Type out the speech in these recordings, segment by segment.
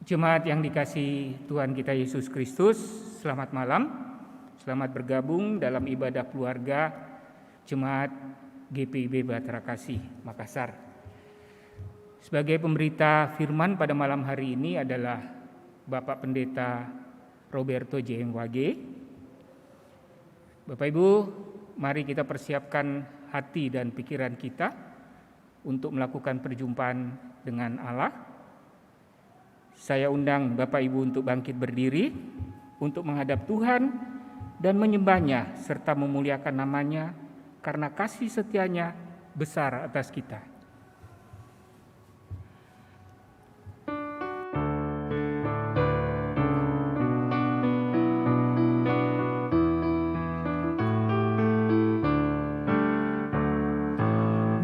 Jemaat yang dikasihi Tuhan kita Yesus Kristus, selamat malam. Selamat bergabung dalam ibadah keluarga Jemaat GPIB Bahtera Kasih Makassar. Sebagai pemberita firman pada malam hari ini adalah Bapak Pendeta Roberto JMWG. Bapak Ibu, mari kita persiapkan hati dan pikiran kita untuk melakukan perjumpaan dengan Allah. Saya undang Bapak Ibu untuk bangkit berdiri, untuk menghadap Tuhan dan menyembahnya serta memuliakan namanya karena kasih setianya besar atas kita.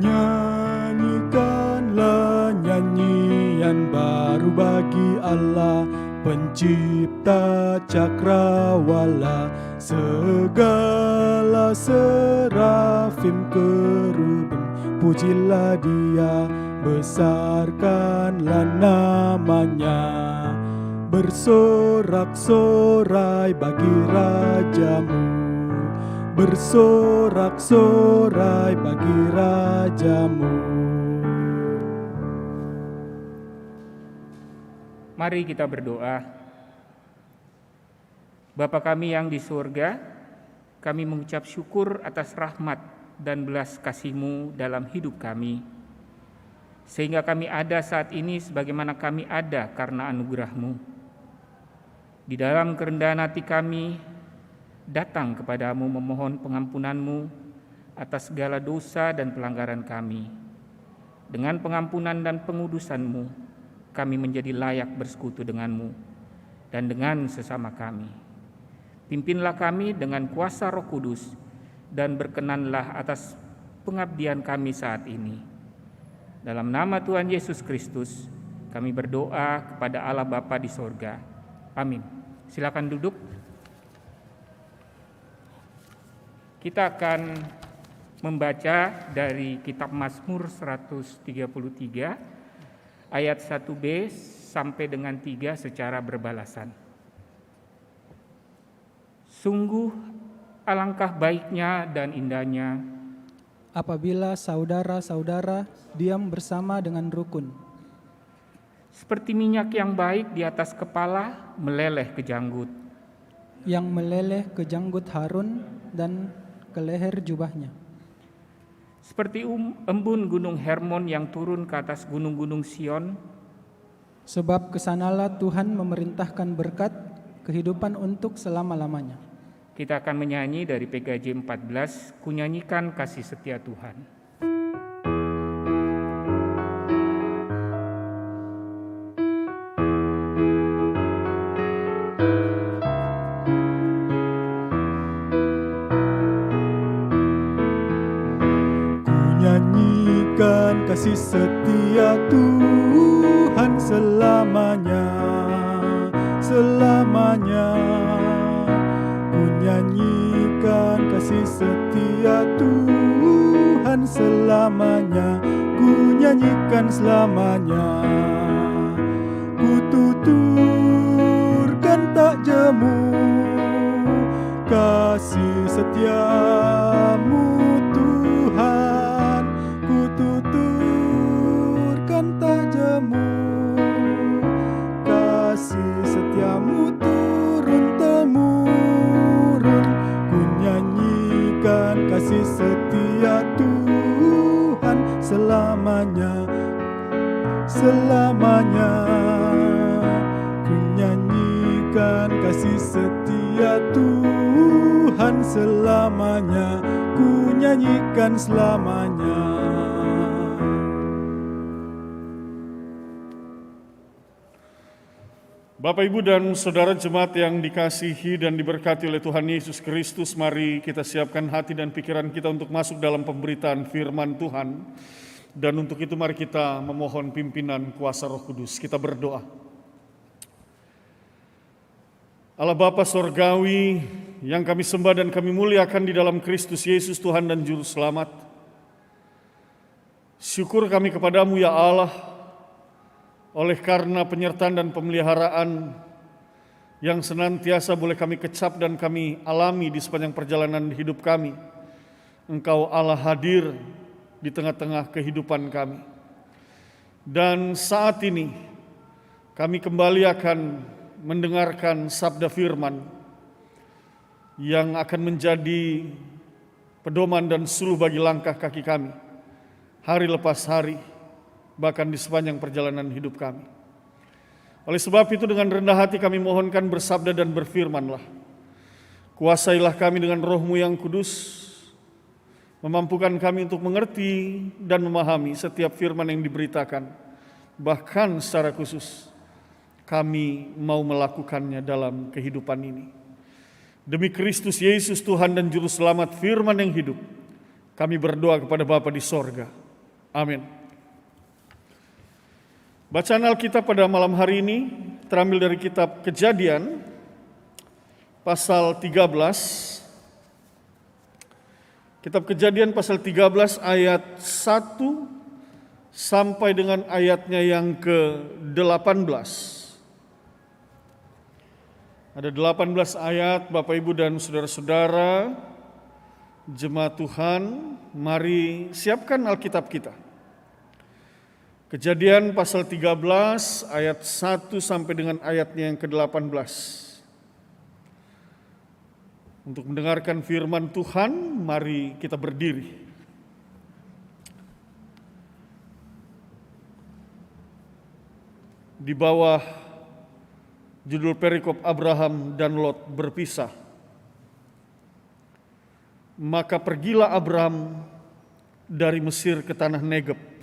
Nyanyikanlah nyanyian baru bagi Allah, pencipta cakrawala, segala serafim kerubim, pujilah Dia, besarkanlah namanya, bersorak-sorai bagi Rajamu, bersorak-sorai bagi Rajamu. Mari kita berdoa. Bapa kami yang di surga, kami mengucap syukur atas rahmat dan belas kasih-Mu dalam hidup kami. Sehingga kami ada saat ini sebagaimana kami ada karena anugerah-Mu. Di dalam kerendahan hati kami, datang kepadamu memohon pengampunan-Mu atas segala dosa dan pelanggaran kami. Dengan pengampunan dan pengudusan-Mu, kami menjadi layak bersekutu dengan-Mu dan dengan sesama kami. Pimpinlah kami dengan kuasa Roh Kudus dan berkenanlah atas pengabdian kami saat ini. Dalam nama Tuhan Yesus Kristus, kami berdoa kepada Allah Bapa di sorga. Amin. Silakan duduk. Kita akan membaca dari kitab Mazmur 133 ayat 1b sampai dengan 3 secara berbalasan. Sungguh alangkah baiknya dan indahnya apabila saudara-saudara diam bersama dengan rukun. Seperti minyak yang baik di atas kepala meleleh ke janggut. Yang meleleh ke janggut Harun dan ke leher jubahnya. Seperti embun gunung Hermon yang turun ke atas gunung-gunung Sion. Sebab kesanalah Tuhan memerintahkan berkat kehidupan untuk selama-lamanya. Kita akan menyanyi dari PKJ 14, Kunyanyikan Kasih Setia Tuhan. Nyanyikan kasih setia Tuhan selamanya, selamanya. Ku nyanyikan kasih setia Tuhan selamanya, ku nyanyikan selamanya. Ku tuturkan tak jemu kasih setiamu Tuhan, ku tuturkan tak jemu kasih setiamu turun-temurun. Ku nyanyikan kasih setia Tuhan selamanya, selamanya. Ku nyanyikan kasih setia Tuhan selamanya, ku nyanyikan selamanya. Bapak, Ibu, dan Saudara jemaat yang dikasihi dan diberkati oleh Tuhan Yesus Kristus, mari kita siapkan hati dan pikiran kita untuk masuk dalam pemberitaan firman Tuhan. Dan untuk itu mari kita memohon pimpinan kuasa Roh Kudus. Kita berdoa. Allah Bapa Sorgawi yang kami sembah dan kami muliakan di dalam Kristus Yesus Tuhan dan Juru Selamat. Syukur kami kepadamu ya Allah, oleh karena penyertaan dan pemeliharaan yang senantiasa boleh kami kecap dan kami alami di sepanjang perjalanan hidup kami. Engkau Allah hadir di tengah-tengah kehidupan kami. Dan saat ini kami kembali akan mendengarkan sabda firman yang akan menjadi pedoman dan suluh bagi langkah kaki kami hari lepas hari, bahkan di sepanjang perjalanan hidup kami. Oleh sebab itu dengan rendah hati kami mohonkan bersabda dan berfirmanlah. Kuasailah kami dengan Roh-Mu yang kudus, memampukan kami untuk mengerti dan memahami setiap firman yang diberitakan. Bahkan secara khusus kami mau melakukannya dalam kehidupan ini. Demi Kristus Yesus Tuhan dan Juru Selamat firman yang hidup, kami berdoa kepada Bapa di sorga. Amin. Bacaan Alkitab pada malam hari ini terambil dari kitab Kejadian pasal 13. Kitab Kejadian pasal 13 ayat 1 sampai dengan ayatnya yang ke-18. Ada 18 ayat, Bapak Ibu dan saudara-saudara, jemaat Tuhan, mari siapkan Alkitab kita. Kejadian pasal 13 ayat 1 sampai dengan ayatnya yang ke-18. Untuk mendengarkan firman Tuhan, mari kita berdiri. Di bawah judul perikop Abraham dan Lot berpisah. Maka pergilah Abraham dari Mesir ke tanah Negeb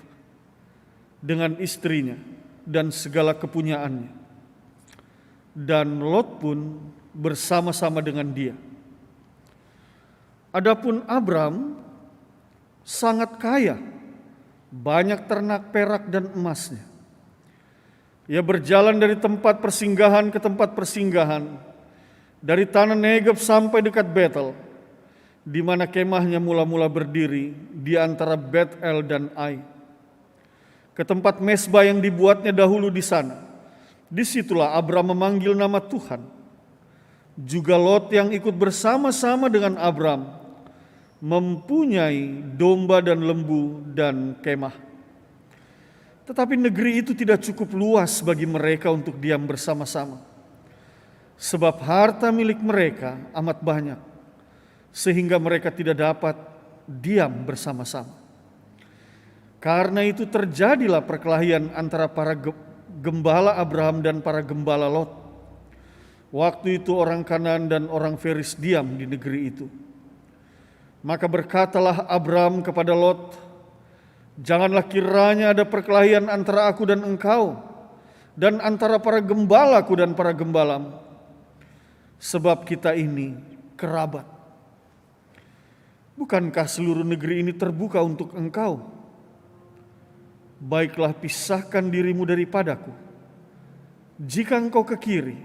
dengan istrinya dan segala kepunyaannya. Dan Lot pun bersama-sama dengan dia. Adapun Abraham sangat kaya, banyak ternak perak dan emasnya. Ia berjalan dari tempat persinggahan ke tempat persinggahan, dari tanah Negeb sampai dekat Betel, di mana kemahnya mula-mula berdiri di antara Bet-El dan Ai. Ke tempat mesbah yang dibuatnya dahulu di sana. Disitulah Abraham memanggil nama Tuhan. Juga Lot yang ikut bersama-sama dengan Abraham mempunyai domba dan lembu dan kemah. Tetapi negeri itu tidak cukup luas bagi mereka untuk diam bersama-sama. Sebab harta milik mereka amat banyak, sehingga mereka tidak dapat diam bersama-sama. Karena itu terjadilah perkelahian antara para gembala Abraham dan para gembala Lot. Waktu itu orang Kanaan dan orang Feris diam di negeri itu. Maka berkatalah Abraham kepada Lot, janganlah kiranya ada perkelahian antara aku dan engkau, dan antara para gembalaku dan para gembalam, sebab kita ini kerabat. Bukankah seluruh negeri ini terbuka untuk engkau? Baiklah pisahkan dirimu daripadaku. Jika engkau ke kiri,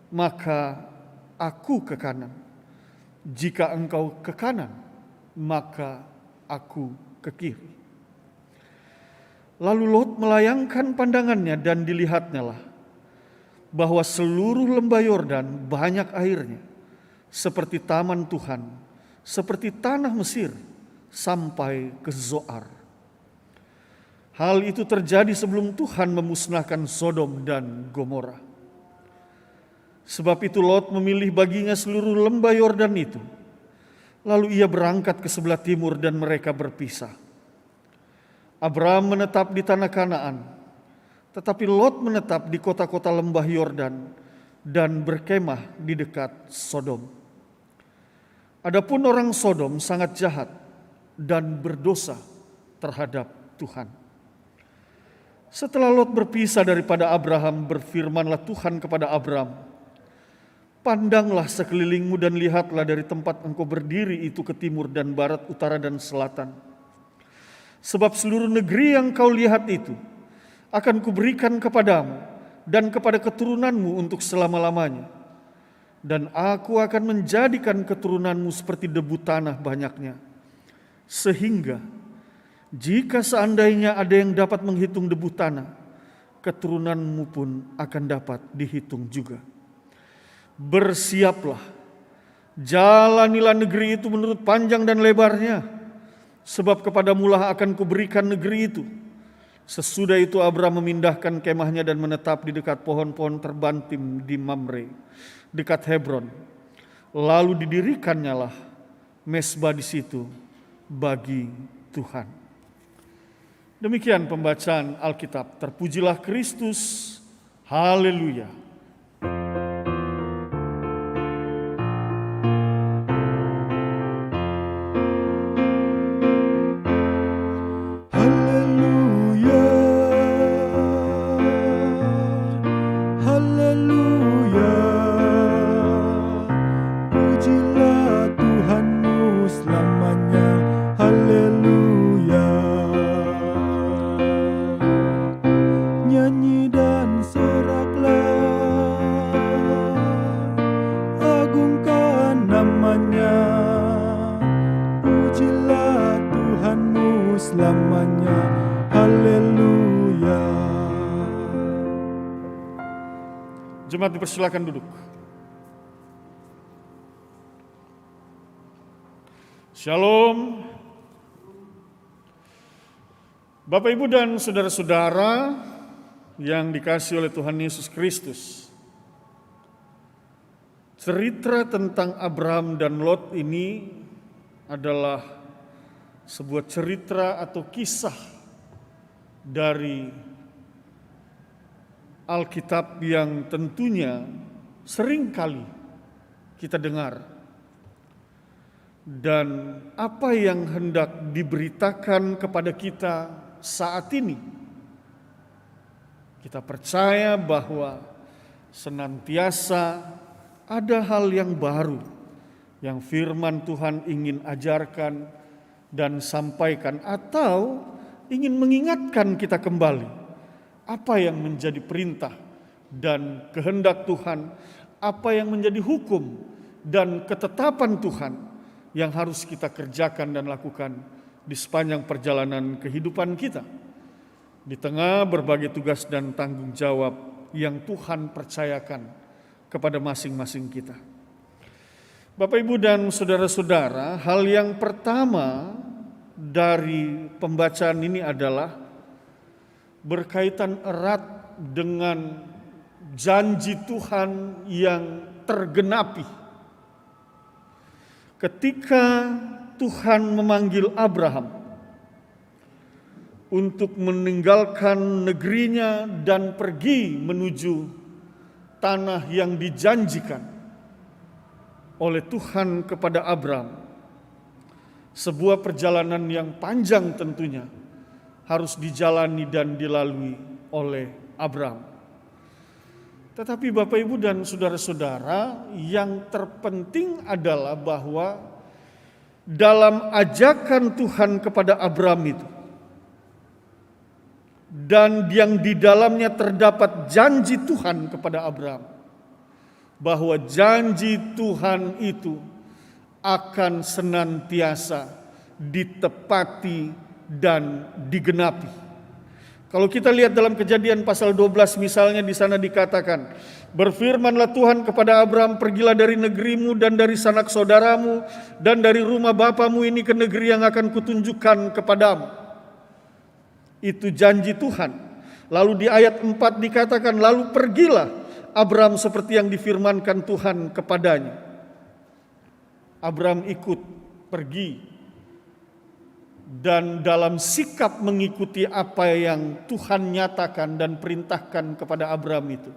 maka aku ke kanan. Jika engkau ke kanan, maka aku ke kiri. Lalu Lot melayangkan pandangannya dan dilihatnya lah bahwa seluruh lembah Yordan banyak airnya, seperti taman Tuhan, seperti tanah Mesir, sampai ke Zoar. Hal itu terjadi sebelum Tuhan memusnahkan Sodom dan Gomora. Sebab itu Lot memilih baginya seluruh lembah Yordan itu. Lalu ia berangkat ke sebelah timur dan mereka berpisah. Abraham menetap di tanah Kanaan, tetapi Lot menetap di kota-kota lembah Yordan dan berkemah di dekat Sodom. Adapun orang Sodom sangat jahat dan berdosa terhadap Tuhan. Setelah Lot berpisah daripada Abraham, berfirmanlah Tuhan kepada Abraham, pandanglah sekelilingmu dan lihatlah dari tempat engkau berdiri itu ke timur dan barat, utara dan selatan. Sebab seluruh negeri yang kau lihat itu akan kuberikan kepadamu dan kepada keturunanmu untuk selama-lamanya. Dan aku akan menjadikan keturunanmu seperti debu tanah banyaknya. Sehingga jika seandainya ada yang dapat menghitung debu tanah, keturunanmu pun akan dapat dihitung juga. Bersiaplah, jalanilah negeri itu menurut panjang dan lebarnya, sebab kepadamulah akan kuberikan negeri itu. Sesudah itu Abram memindahkan kemahnya dan menetap di dekat pohon-pohon terbantim di Mamre, dekat Hebron. Lalu didirikannya lah mesbah di situ bagi Tuhan. Demikian pembacaan Alkitab. Terpujilah Kristus. Haleluya. Selamanya, haleluya. Jemaat dipersilakan duduk. Shalom. Bapak, Ibu, dan saudara-saudara yang dikasihi oleh Tuhan Yesus Kristus. Cerita tentang Abraham dan Lot ini adalah sebuah cerita atau kisah dari Alkitab yang tentunya sering kali kita dengar. Dan apa yang hendak diberitakan kepada kita saat ini, kita percaya bahwa senantiasa ada hal yang baru yang firman Tuhan ingin ajarkan dan sampaikan, atau ingin mengingatkan kita kembali apa yang menjadi perintah dan kehendak Tuhan, apa yang menjadi hukum dan ketetapan Tuhan yang harus kita kerjakan dan lakukan di sepanjang perjalanan kehidupan kita, di tengah berbagai tugas dan tanggung jawab yang Tuhan percayakan kepada masing-masing kita. Bapak, Ibu, dan saudara-saudara, hal yang pertama dari pembacaan ini adalah berkaitan erat dengan janji Tuhan yang tergenapi. Ketika Tuhan memanggil Abraham untuk meninggalkan negerinya dan pergi menuju tanah yang dijanjikan oleh Tuhan kepada Abraham, sebuah perjalanan yang panjang tentunya harus dijalani dan dilalui oleh Abraham. Tetapi Bapak, Ibu, dan saudara-saudara, yang terpenting adalah bahwa dalam ajakan Tuhan kepada Abraham itu, dan yang di dalamnya terdapat janji Tuhan kepada Abraham, bahwa janji Tuhan itu akan senantiasa ditepati dan digenapi. Kalau kita lihat dalam Kejadian pasal 12 misalnya, di sana dikatakan, berfirmanlah Tuhan kepada Abraham, pergilah dari negerimu dan dari sanak saudaramu dan dari rumah bapamu ini ke negeri yang akan kutunjukkan kepadamu. Itu janji Tuhan. Lalu di ayat 4 dikatakan, lalu pergilah Abraham seperti yang difirmankan Tuhan kepadanya. Abraham ikut pergi, dan dalam sikap mengikuti apa yang Tuhan nyatakan dan perintahkan kepada Abraham itu,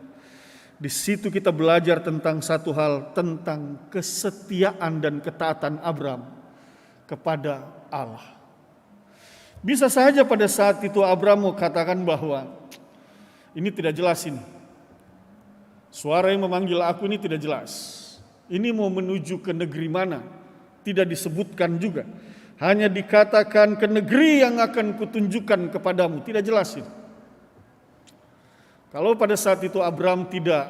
di situ kita belajar tentang satu hal, tentang kesetiaan dan ketaatan Abraham kepada Allah. Bisa saja pada saat itu Abraham mau katakan bahwa ini tidak jelas ini. Suara yang memanggil aku ini tidak jelas. Ini mau menuju ke negeri mana? Tidak disebutkan juga. Hanya dikatakan ke negeri yang akan kutunjukkan kepadamu. Tidak jelas ini. Kalau pada saat itu Abraham tidak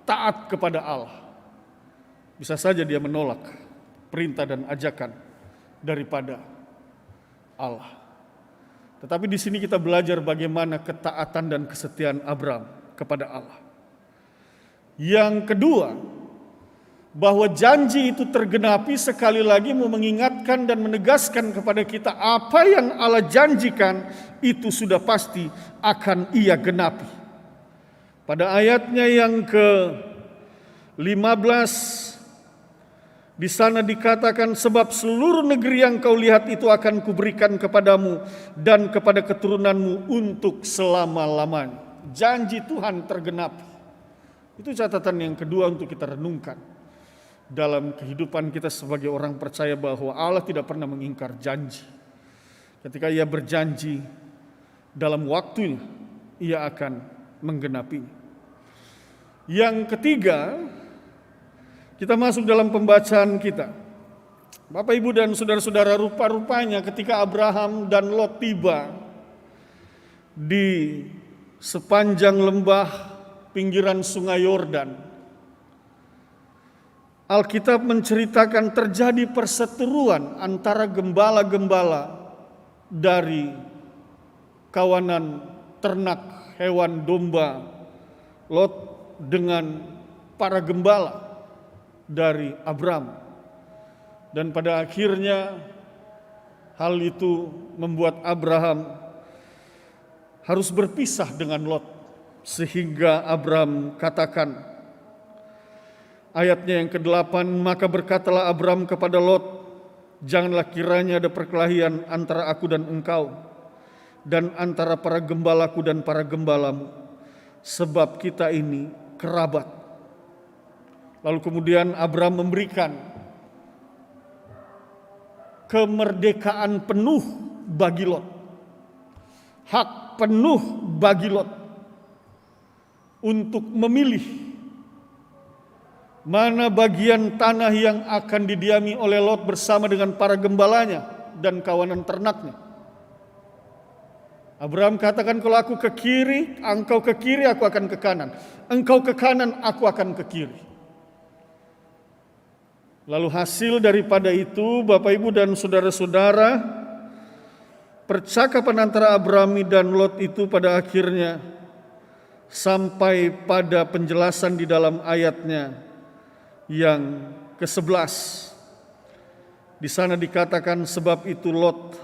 taat kepada Allah, bisa saja dia menolak perintah dan ajakan daripada Allah. Tetapi di sini kita belajar bagaimana ketaatan dan kesetiaan Abraham kepada Allah. Yang kedua, bahwa janji itu tergenapi sekali lagi mau mengingatkan dan menegaskan kepada kita apa yang Allah janjikan itu sudah pasti akan Ia genapi. Pada ayatnya yang ke-15 di sana dikatakan, sebab seluruh negeri yang kau lihat itu akan kuberikan kepadamu dan kepada keturunanmu untuk selama-lamanya. Janji Tuhan tergenapi. Itu catatan yang kedua untuk kita renungkan dalam kehidupan kita sebagai orang percaya bahwa Allah tidak pernah mengingkar janji. Ketika Ia berjanji dalam waktunya, Ia akan menggenapinya. Yang ketiga, kita masuk dalam pembacaan kita. Bapak, Ibu, dan saudara-saudara, rupa-rupanya ketika Abraham dan Lot tiba di sepanjang lembah pinggiran sungai Yordan, Alkitab menceritakan terjadi perseteruan antara gembala-gembala dari kawanan ternak hewan domba Lot dengan para gembala dari Abram. Dan pada akhirnya hal itu membuat Abraham harus berpisah dengan Lot, sehingga Abram katakan, ayatnya yang ke-8, maka berkatalah Abram kepada Lot, janganlah kiranya ada perkelahian antara aku dan engkau, dan antara para gembalaku dan para gembalamu, sebab kita ini kerabat. Lalu kemudian Abram memberikan kemerdekaan penuh bagi Lot, hak penuh bagi Lot untuk memilih mana bagian tanah yang akan didiami oleh Lot bersama dengan para gembalanya dan kawanan ternaknya. Abraham katakan, kalau aku ke kiri, engkau ke kiri, aku akan ke kanan. Engkau ke kanan, aku akan ke kiri. Lalu hasil daripada itu, Bapak, Ibu, dan saudara-saudara, percakapan antara Abraham dan Lot itu pada akhirnya sampai pada penjelasan di dalam ayatnya yang ke-11. Di sana dikatakan, sebab itu Lot,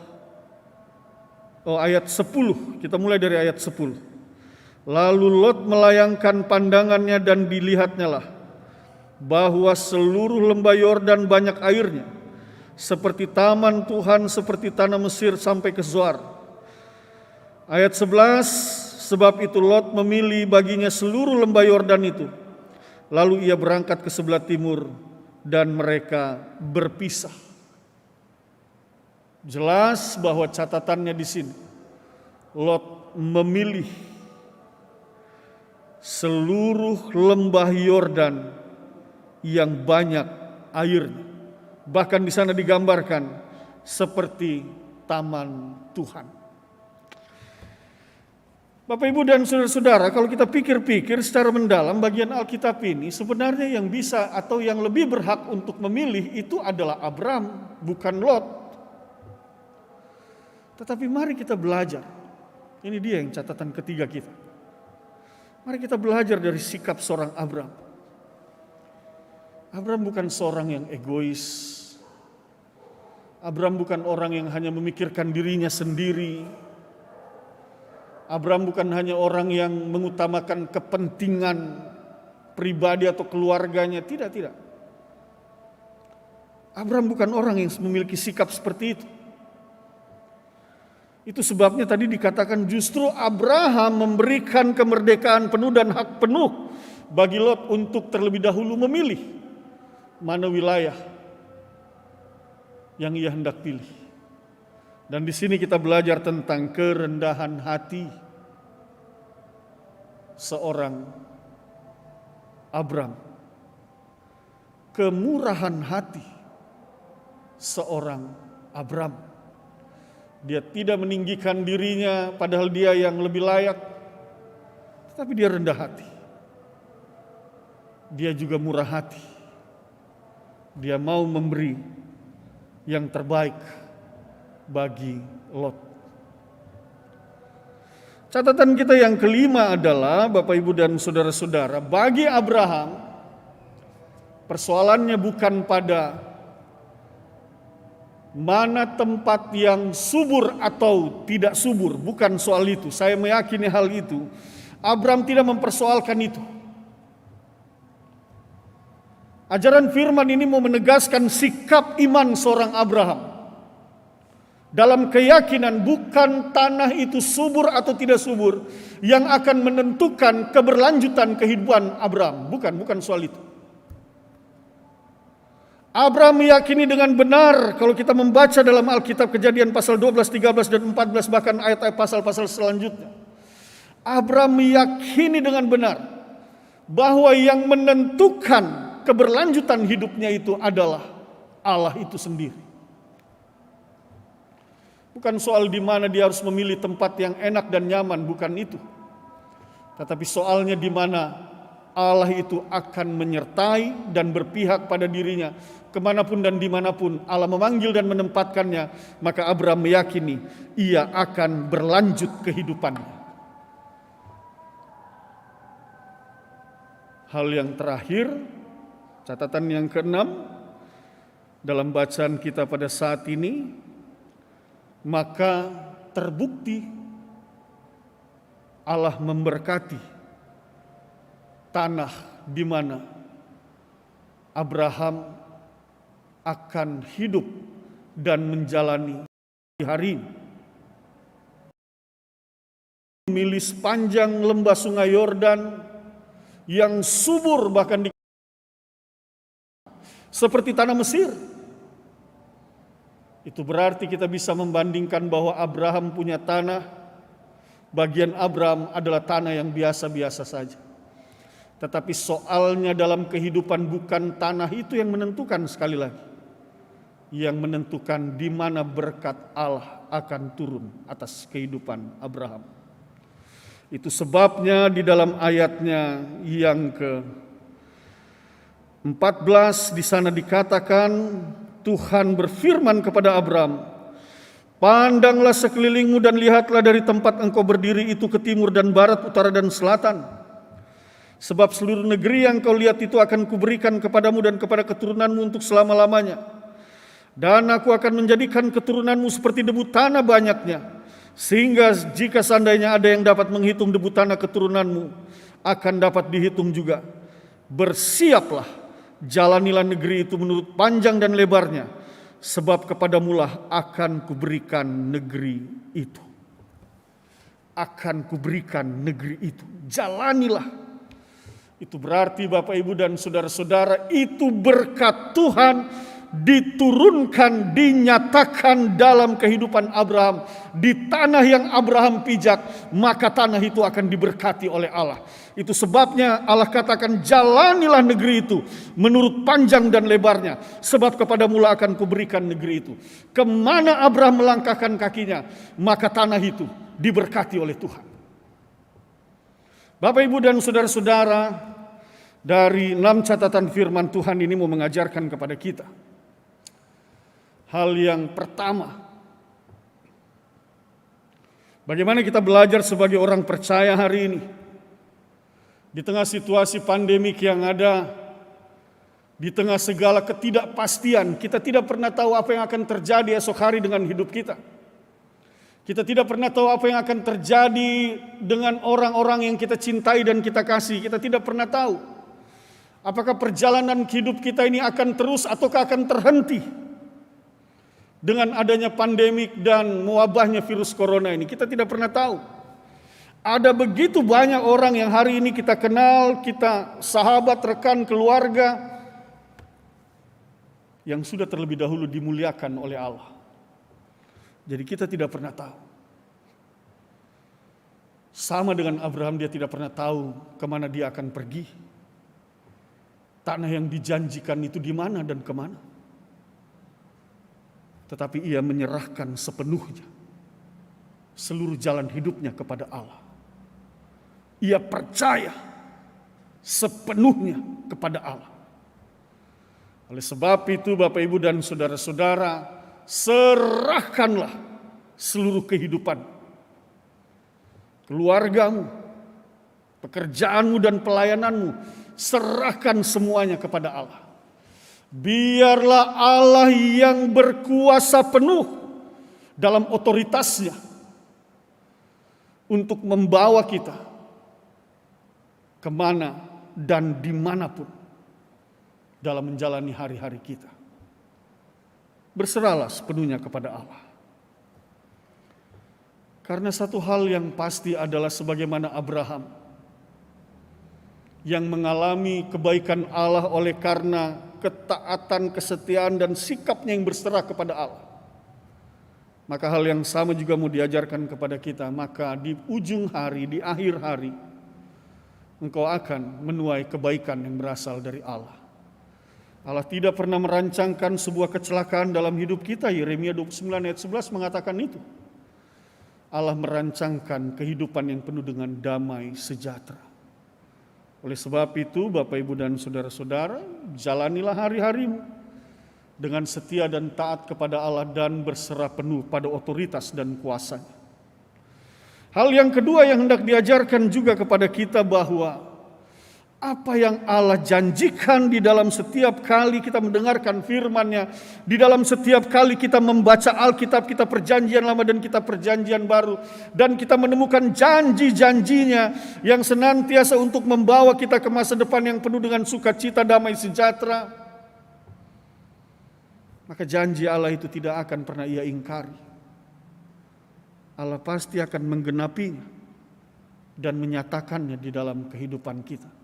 ayat 10, kita mulai dari ayat 10. Lalu Lot melayangkan pandangannya dan dilihatnya lah bahwa seluruh lembah Yordan banyak airnya, seperti taman Tuhan, seperti tanah Mesir sampai ke Zoar. Ayat 11, sebab itu Lot memilih baginya seluruh lembah Yordan itu. Lalu ia berangkat ke sebelah timur dan mereka berpisah. Jelas bahwa catatannya di sini, Lot memilih seluruh lembah Yordan yang banyak airnya. Bahkan di sana digambarkan seperti taman Tuhan. Bapak, Ibu, dan saudara-saudara, kalau kita pikir-pikir secara mendalam bagian Alkitab ini, sebenarnya yang bisa atau yang lebih berhak untuk memilih itu adalah Abram, bukan Lot. Tetapi mari kita belajar. Ini dia yang catatan ketiga kita. Mari kita belajar dari sikap seorang Abram. Abram bukan seorang yang egois. Abram bukan orang yang hanya memikirkan dirinya sendiri. Abram bukan hanya orang yang mengutamakan kepentingan pribadi atau keluarganya. Tidak. Abram bukan orang yang memiliki sikap seperti itu. Itu sebabnya tadi dikatakan justru Abraham memberikan kemerdekaan penuh dan hak penuh bagi Lot untuk terlebih dahulu memilih mana wilayah yang ia hendak pilih. Dan di sini kita belajar tentang kerendahan hati seorang Abram, kemurahan hati seorang Abram. Dia tidak meninggikan dirinya padahal dia yang lebih layak, tetapi dia rendah hati. Dia juga murah hati. Dia mau memberi yang terbaik bagi Lot. Catatan kita yang kelima adalah, Bapak Ibu dan saudara-saudara, bagi Abraham persoalannya bukan pada mana tempat yang subur atau tidak subur, bukan soal itu. Saya meyakini hal itu. Abraham tidak mempersoalkan itu. Ajaran firman ini mau menegaskan sikap iman seorang Abraham dalam keyakinan bukan tanah itu subur atau tidak subur yang akan menentukan keberlanjutan kehidupan Abraham. Bukan soal itu. Abraham meyakini dengan benar, kalau kita membaca dalam Alkitab Kejadian pasal 12, 13, dan 14, bahkan ayat-ayat pasal-pasal selanjutnya. Abraham meyakini dengan benar bahwa yang menentukan keberlanjutan hidupnya itu adalah Allah itu sendiri. Bukan soal di mana dia harus memilih tempat yang enak dan nyaman, bukan itu. Tetapi soalnya di mana Allah itu akan menyertai dan berpihak pada dirinya. Kemanapun dan dimanapun Allah memanggil dan menempatkannya, maka Abraham meyakini ia akan berlanjut kehidupannya. Hal yang terakhir, catatan yang keenam, dalam bacaan kita pada saat ini, maka terbukti Allah memberkati tanah di mana Abraham akan hidup dan menjalani hari ini. Memilih sepanjang lembah sungai Yordan yang subur bahkan seperti tanah Mesir. Itu berarti kita bisa membandingkan bahwa Abraham punya tanah, bagian Abraham adalah tanah yang biasa-biasa saja. Tetapi soalnya dalam kehidupan bukan tanah itu yang menentukan, sekali lagi. Yang menentukan di mana berkat Allah akan turun atas kehidupan Abraham. Itu sebabnya di dalam ayatnya yang ke-14 di sana dikatakan, Tuhan berfirman kepada Abraham, "Pandanglah sekelilingmu dan lihatlah dari tempat engkau berdiri itu ke timur dan barat, utara dan selatan. Sebab seluruh negeri yang kau lihat itu akan kuberikan kepadamu dan kepada keturunanmu untuk selama-lamanya. Dan aku akan menjadikan keturunanmu seperti debu tanah banyaknya, sehingga jika seandainya ada yang dapat menghitung debu tanah keturunanmu, akan dapat dihitung juga. Bersiaplah, jalanilah negeri itu menurut panjang dan lebarnya, sebab kepadamulah akan kuberikan negeri itu." Akan kuberikan negeri itu, jalanilah. Itu berarti Bapak Ibu dan saudara-saudara, itu berkat Tuhan diturunkan, dinyatakan dalam kehidupan Abraham. Di tanah yang Abraham pijak, maka tanah itu akan diberkati oleh Allah. Itu sebabnya Allah katakan, "Jalanilah negeri itu menurut panjang dan lebarnya, sebab kepadamulah akan kuberikan negeri itu." Kemana Abraham melangkahkan kakinya, maka tanah itu diberkati oleh Tuhan. Bapak Ibu dan saudara-saudara, dari 6 catatan firman Tuhan ini mau mengajarkan kepada kita. Hal yang pertama, bagaimana kita belajar sebagai orang percaya hari ini. Di tengah situasi pandemik yang ada, di tengah segala ketidakpastian, kita tidak pernah tahu apa yang akan terjadi esok hari dengan hidup kita. Kita tidak pernah tahu apa yang akan terjadi dengan orang-orang yang kita cintai dan kita kasih. Kita tidak pernah tahu apakah perjalanan hidup kita ini akan terus ataukah akan terhenti. Dengan adanya pandemik dan mewabahnya virus corona ini, kita tidak pernah tahu. Ada begitu banyak orang yang hari ini kita kenal, kita sahabat, rekan, keluarga, yang sudah terlebih dahulu dimuliakan oleh Allah. Jadi kita tidak pernah tahu. Sama dengan Abraham, dia tidak pernah tahu kemana dia akan pergi. Tanah yang dijanjikan itu di mana dan kemana. Tetapi ia menyerahkan sepenuhnya seluruh jalan hidupnya kepada Allah. Ia percaya sepenuhnya kepada Allah. Oleh sebab itu Bapak Ibu dan saudara-saudara, serahkanlah seluruh kehidupan keluargamu, pekerjaanmu dan pelayananmu, serahkan semuanya kepada Allah. Biarlah Allah yang berkuasa penuh dalam otoritasnya untuk membawa kita kemana dan dimanapun dalam menjalani hari-hari kita. Berserahlah sepenuhnya kepada Allah. Karena satu hal yang pasti adalah sebagaimana Abraham yang mengalami kebaikan Allah oleh karena ketaatan, kesetiaan, dan sikapnya yang berserah kepada Allah. Maka hal yang sama juga mau diajarkan kepada kita. Maka di ujung hari, di akhir hari, engkau akan menuai kebaikan yang berasal dari Allah. Allah tidak pernah merancangkan sebuah kecelakaan dalam hidup kita. Yeremia 29 ayat 11 mengatakan itu. Allah merancangkan kehidupan yang penuh dengan damai sejahtera. Oleh sebab itu, Bapak, Ibu, dan saudara-saudara, jalanilah hari-harimu dengan setia dan taat kepada Allah dan berserah penuh pada otoritas dan kuasanya. Hal yang kedua yang hendak diajarkan juga kepada kita bahwa apa yang Allah janjikan di dalam setiap kali kita mendengarkan firman-Nya, di dalam setiap kali kita membaca Alkitab, kita perjanjian lama dan kita perjanjian baru, dan kita menemukan janji-janjinya yang senantiasa untuk membawa kita ke masa depan yang penuh dengan sukacita, damai sejahtera, maka janji Allah itu tidak akan pernah Ia ingkari. Allah pasti akan menggenapinya dan menyatakannya di dalam kehidupan kita.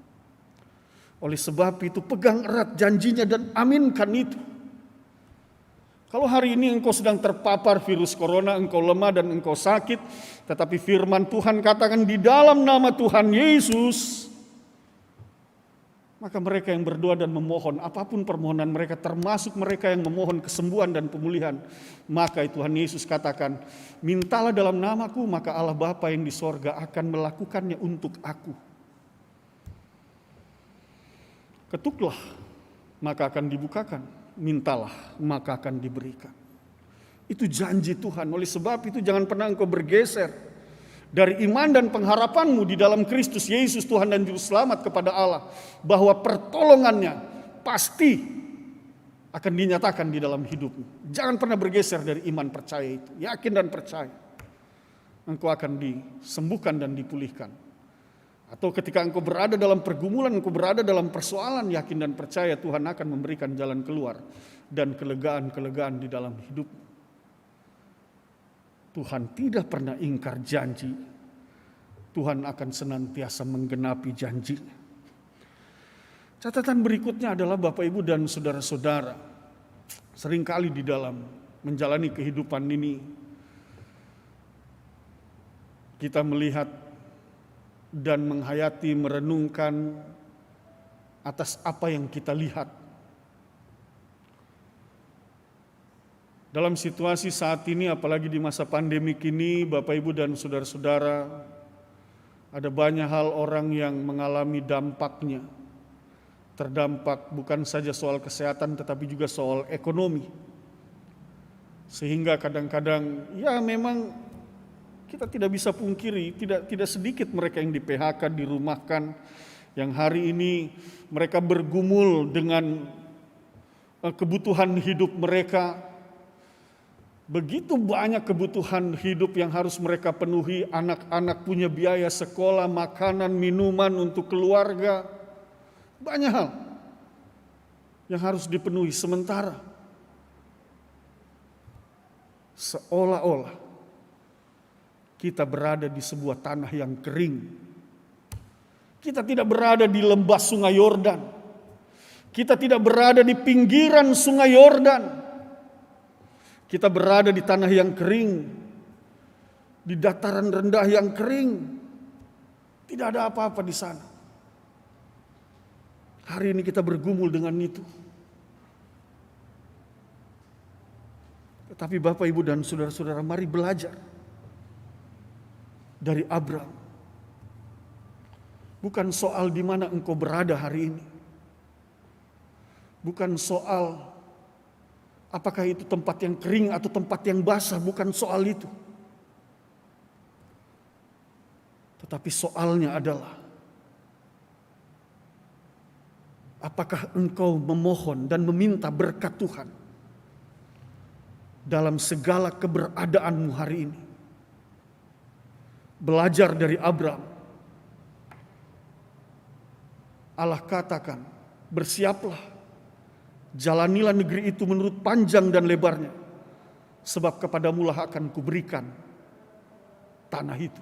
Oleh sebab itu pegang erat janjinya dan aminkan itu. Kalau hari ini engkau sedang terpapar virus corona, engkau lemah dan engkau sakit, tetapi firman Tuhan katakan di dalam nama Tuhan Yesus, maka mereka yang berdoa dan memohon, apapun permohonan mereka, termasuk mereka yang memohon kesembuhan dan pemulihan, maka Tuhan Yesus katakan, mintalah dalam namaku, maka Allah Bapa yang di sorga akan melakukannya untuk aku. Ketuklah, maka akan dibukakan. Mintalah, maka akan diberikan. Itu janji Tuhan. Oleh sebab itu jangan pernah engkau bergeser dari iman dan pengharapanmu di dalam Kristus Yesus Tuhan dan Juru Selamat kepada Allah. Bahwa pertolongannya pasti akan dinyatakan di dalam hidupmu. Jangan pernah bergeser dari iman percaya itu. Yakin dan percaya. Engkau akan disembuhkan dan dipulihkan. Atau ketika engkau berada dalam pergumulan, engkau berada dalam persoalan, yakin dan percaya Tuhan akan memberikan jalan keluar dan kelegaan-kelegaan di dalam hidup. Tuhan tidak pernah ingkar janji. Tuhan akan senantiasa menggenapi janjinya. Catatan berikutnya adalah Bapak, Ibu, dan saudara-saudara, seringkali di dalam menjalani kehidupan ini, kita melihat dan menghayati, merenungkan atas apa yang kita lihat. Dalam situasi saat ini, apalagi di masa pandemi ini, Bapak, Ibu, dan saudara-saudara, ada banyak hal orang yang mengalami dampaknya. Terdampak bukan saja soal kesehatan, tetapi juga soal ekonomi. Sehingga kadang-kadang, ya memang kita tidak bisa pungkiri, tidak sedikit mereka yang di PHK, dirumahkan, yang hari ini mereka bergumul dengan kebutuhan hidup mereka. Begitu banyak kebutuhan hidup yang harus mereka penuhi, anak-anak punya biaya sekolah, makanan, minuman untuk keluarga. Banyak hal yang harus dipenuhi, sementara seolah-olah kita berada di sebuah tanah yang kering. Kita tidak berada di lembah Sungai Yordan. Kita tidak berada di pinggiran Sungai Yordan. Kita berada di tanah yang kering, di dataran rendah yang kering. Tidak ada apa-apa di sana. Hari ini kita bergumul dengan itu. Tetapi Bapak, Ibu, dan saudara-saudara, mari belajar dari Abraham. Bukan soal di mana engkau berada hari ini. Bukan soal apakah itu tempat yang kering atau tempat yang basah, bukan soal itu. Tetapi soalnya adalah, apakah engkau memohon dan meminta berkat Tuhan dalam segala keberadaanmu hari ini? Belajar dari Abraham, Allah katakan, bersiaplah, jalanilah negeri itu menurut panjang dan lebarnya, sebab kepadamulah akan kuberikan tanah itu.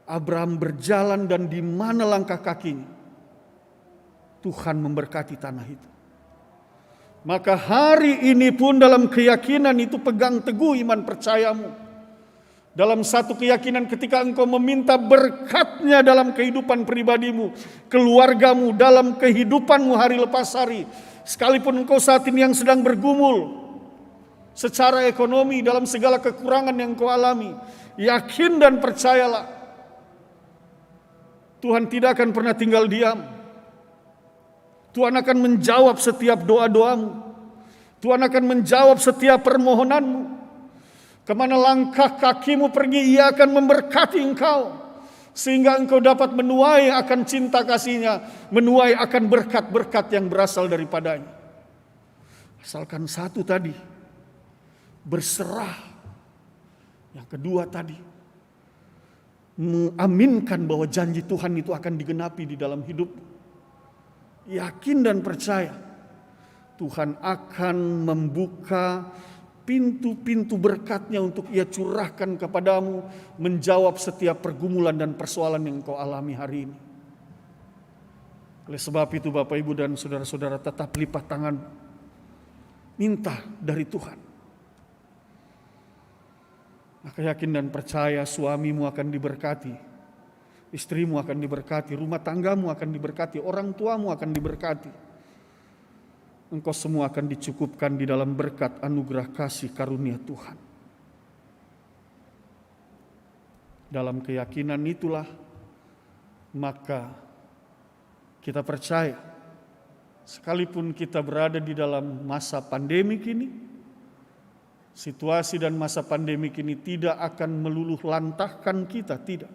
Abraham berjalan dan di mana langkah kakinya, Tuhan memberkati tanah itu. Maka hari ini pun dalam keyakinan itu pegang teguh iman percayamu. Dalam satu keyakinan ketika engkau meminta berkat-Nya dalam kehidupan pribadimu, keluargamu, dalam kehidupanmu hari lepas hari. Sekalipun engkau saat ini yang sedang bergumul secara ekonomi dalam segala kekurangan yang engkau alami, yakin dan percayalah, Tuhan tidak akan pernah tinggal diam. Tuhan akan menjawab setiap doa-doamu. Tuhan akan menjawab setiap permohonanmu. Kemana langkah kakimu pergi, Ia akan memberkati engkau. Sehingga engkau dapat menuai akan cinta kasih-Nya, menuai akan berkat-berkat yang berasal daripadanya. Asalkan satu tadi, berserah. Yang kedua tadi, mengaminkan bahwa janji Tuhan itu akan digenapi di dalam hidup. Yakin dan percaya Tuhan akan membuka pintu-pintu berkat-Nya untuk Ia curahkan kepadamu, menjawab setiap pergumulan dan persoalan yang kau alami hari ini. Oleh sebab itu Bapak Ibu dan saudara-saudara, tetap lipat tangan, minta dari Tuhan. Maka yakin dan percaya suamimu akan diberkati, istrimu akan diberkati, rumah tanggamu akan diberkati, orang tuamu akan diberkati. Engkau semua akan dicukupkan di dalam berkat anugerah kasih karunia Tuhan. Dalam keyakinan itulah, maka kita percaya, sekalipun kita berada di dalam masa pandemik ini, situasi dan masa pandemik ini tidak akan meluluh lantahkan kita, tidak.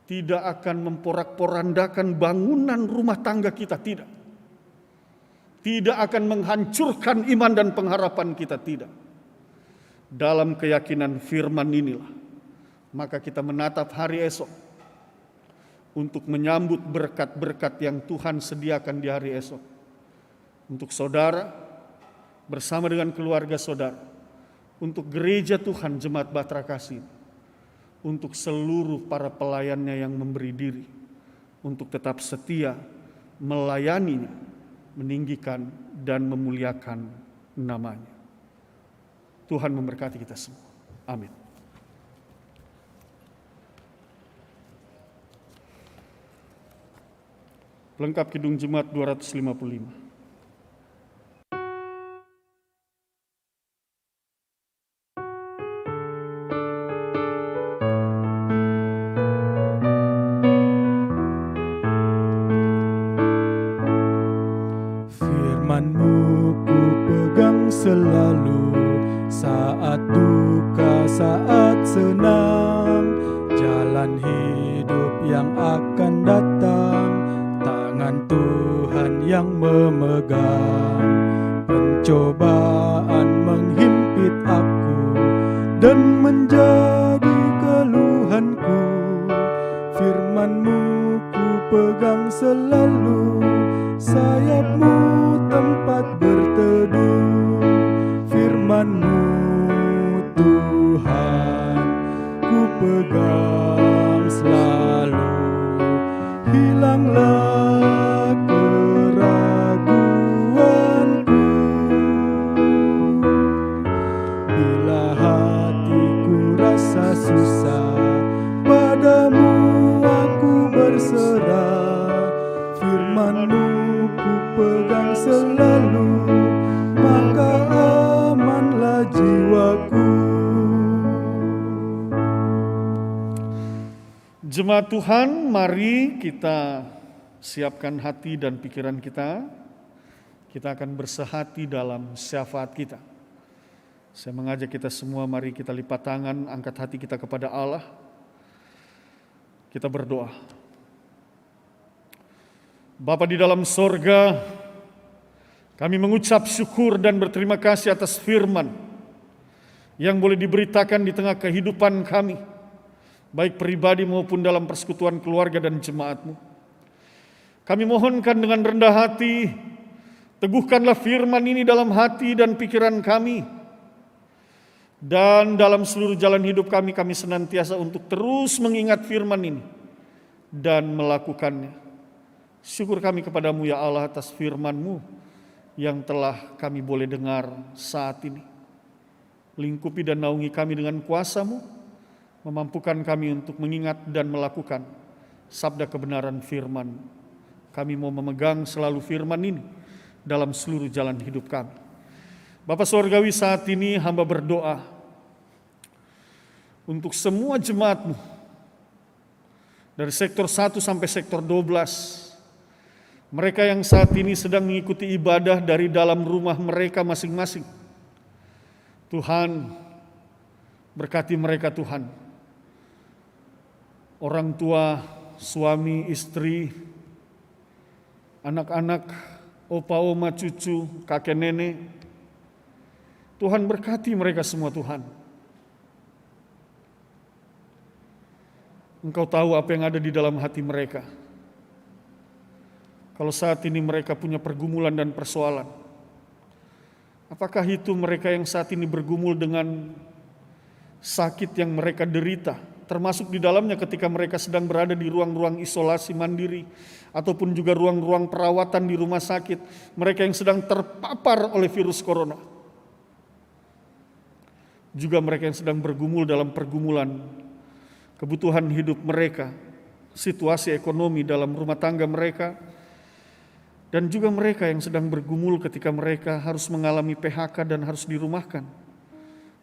Tidak akan memporak-porandakan bangunan rumah tangga kita, tidak. Tidak akan menghancurkan iman dan pengharapan kita, tidak. Dalam keyakinan firman inilah, maka kita menatap hari esok untuk menyambut berkat-berkat yang Tuhan sediakan di hari esok. Untuk saudara, bersama dengan keluarga saudara, untuk gereja Tuhan Jemaat Batra Kasih, untuk seluruh para pelayannya yang memberi diri, untuk tetap setia melayaninya, meninggikan dan memuliakan nama-Nya. Tuhan memberkati kita semua. Amin. Pelengkap Kidung Jemaat 255. Firman-Mu ku pegang selalu, saat duka, saat senang, jalan hidup yang akan datang, tangan Tuhan yang memegang. Pencobaan menghimpit aku dan menjadi keluhanku, firman-Mu ku pegang selalu, sayap-Mu tempat berteduh, firman-Mu Tuhan ku pegang selalu. Hilanglah keraguanku bila hatiku rasa susah, padamu aku berserah, firman-Mu ku pegang selalu, maka amanlah jiwaku. Jemaat Tuhan, mari kita siapkan hati dan pikiran kita. Kita akan bersehati dalam syafaat kita. Saya mengajak kita semua, mari kita lipat tangan, angkat hati kita kepada Allah. Kita berdoa. Bapa di dalam sorga, kami mengucap syukur dan berterima kasih atas firman yang boleh diberitakan di tengah kehidupan kami, baik pribadi maupun dalam persekutuan keluarga dan jemaat-Mu. Kami mohonkan dengan rendah hati, teguhkanlah firman ini dalam hati dan pikiran kami, dan dalam seluruh jalan hidup kami senantiasa untuk terus mengingat firman ini dan melakukannya. Syukur kami kepadamu ya Allah atas firman-Mu yang telah kami boleh dengar saat ini. Lingkupi dan naungi kami dengan kuasa-Mu, memampukan kami untuk mengingat dan melakukan sabda kebenaran firman. Kami mau memegang selalu firman ini dalam seluruh jalan hidup kami. Bapa Sorgawi, saat ini hamba berdoa untuk semua jemaat-Mu dari sektor 1 sampai sektor 12. Mereka yang saat ini sedang mengikuti ibadah dari dalam rumah mereka masing-masing. Tuhan, berkati mereka Tuhan. Orang tua, suami, istri, anak-anak, opa, oma, cucu, kakek, nenek. Tuhan berkati mereka semua Tuhan. Engkau tahu apa yang ada di dalam hati mereka. Kalau saat ini mereka punya pergumulan dan persoalan, apakah itu mereka yang saat ini bergumul dengan sakit yang mereka derita, termasuk di dalamnya ketika mereka sedang berada di ruang-ruang isolasi mandiri, ataupun juga ruang-ruang perawatan di rumah sakit, mereka yang sedang terpapar oleh virus corona. Juga mereka yang sedang bergumul dalam pergumulan kebutuhan hidup mereka, situasi ekonomi dalam rumah tangga mereka, dan juga mereka yang sedang bergumul ketika mereka harus mengalami PHK dan harus dirumahkan.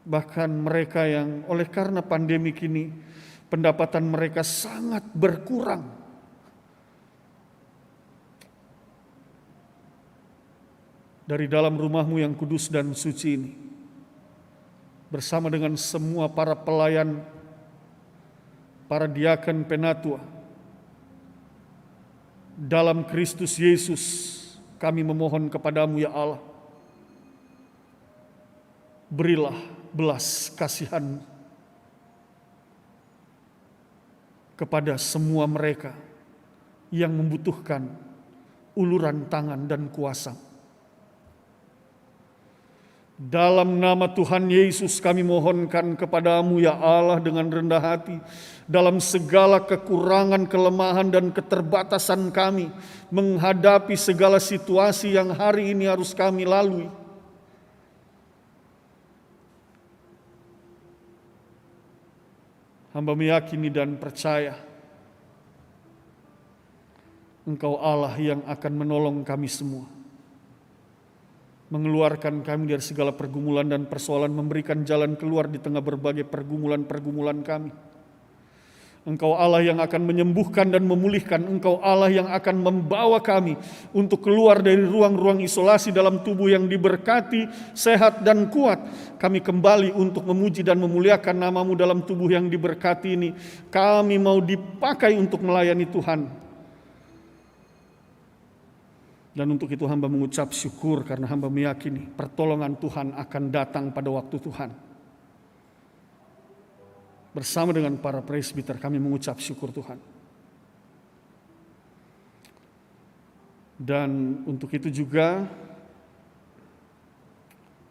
Bahkan mereka yang oleh karena pandemi kini pendapatan mereka sangat berkurang. Dari dalam rumah-Mu yang kudus dan suci ini, bersama dengan semua para pelayan, para diaken penatua, dalam Kristus Yesus kami memohon kepadamu ya Allah, berilah belas kasihan kepada semua mereka yang membutuhkan uluran tangan dan kuasa. Dalam nama Tuhan Yesus kami mohonkan kepadamu ya Allah dengan rendah hati, dalam segala kekurangan, kelemahan dan keterbatasan kami menghadapi segala situasi yang hari ini harus kami lalui. Hamba meyakini dan percaya Engkau Allah yang akan menolong kami semua, mengeluarkan kami dari segala pergumulan dan persoalan, memberikan jalan keluar di tengah berbagai pergumulan-pergumulan kami. Engkau Allah yang akan menyembuhkan dan memulihkan. Engkau Allah yang akan membawa kami untuk keluar dari ruang-ruang isolasi dalam tubuh yang diberkati, sehat dan kuat. Kami kembali untuk memuji dan memuliakan nama-Mu dalam tubuh yang diberkati ini. Kami mau dipakai untuk melayani Tuhan. Dan untuk itu hamba mengucap syukur karena hamba meyakini pertolongan Tuhan akan datang pada waktu Tuhan. Bersama dengan para presbiter kami mengucap syukur Tuhan. Dan untuk itu juga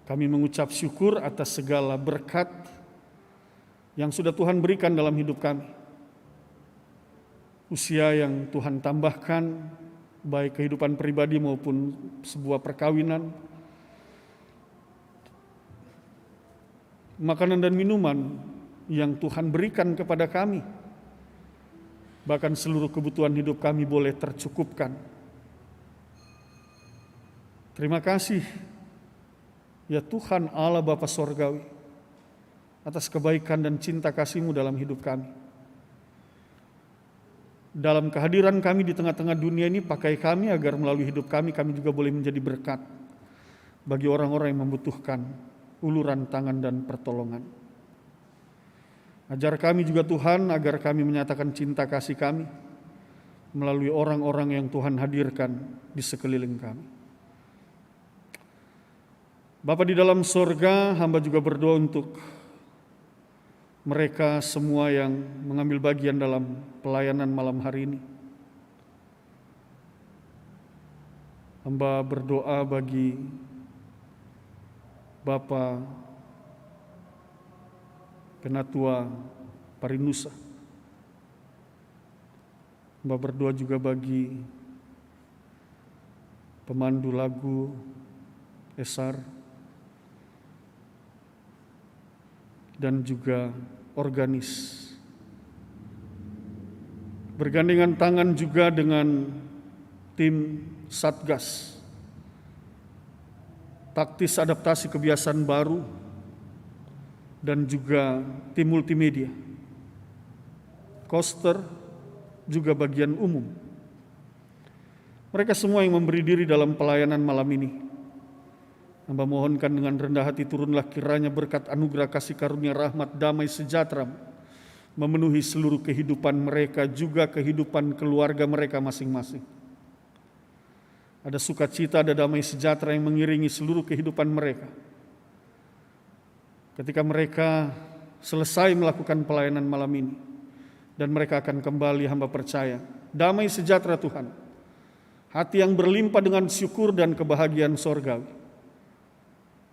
kami mengucap syukur atas segala berkat yang sudah Tuhan berikan dalam hidup kami. Usia yang Tuhan tambahkan, baik kehidupan pribadi maupun sebuah perkawinan, makanan dan minuman yang Tuhan berikan kepada kami, bahkan seluruh kebutuhan hidup kami boleh tercukupkan. Terima kasih ya Tuhan Allah Bapa Sorgawi atas kebaikan dan cinta kasih-Mu dalam hidup kami. Dalam kehadiran kami di tengah-tengah dunia ini, pakai kami agar melalui hidup kami juga boleh menjadi berkat bagi orang-orang yang membutuhkan uluran tangan dan pertolongan. Ajar kami juga Tuhan agar kami menyatakan cinta kasih kami melalui orang-orang yang Tuhan hadirkan di sekeliling kami. Bapa di dalam sorga, hamba juga berdoa untuk mereka semua yang mengambil bagian dalam pelayanan malam hari ini. Hamba berdoa bagi Bapak Penatua Parinusa. Hamba berdoa juga bagi pemandu lagu Esar dan juga organis. Bergandengan tangan juga dengan tim Satgas, taktis adaptasi kebiasaan baru, dan juga tim multimedia, Koster, juga bagian umum. Mereka semua yang memberi diri dalam pelayanan malam ini. Hamba mohonkan dengan rendah hati turunlah kiranya berkat anugerah kasih karunia rahmat damai sejahtera memenuhi seluruh kehidupan mereka, juga kehidupan keluarga mereka masing-masing. Ada sukacita, ada damai sejahtera yang mengiringi seluruh kehidupan mereka. Ketika mereka selesai melakukan pelayanan malam ini, dan mereka akan kembali, hamba percaya, damai sejahtera Tuhan, hati yang berlimpah dengan syukur dan kebahagiaan sorgawi,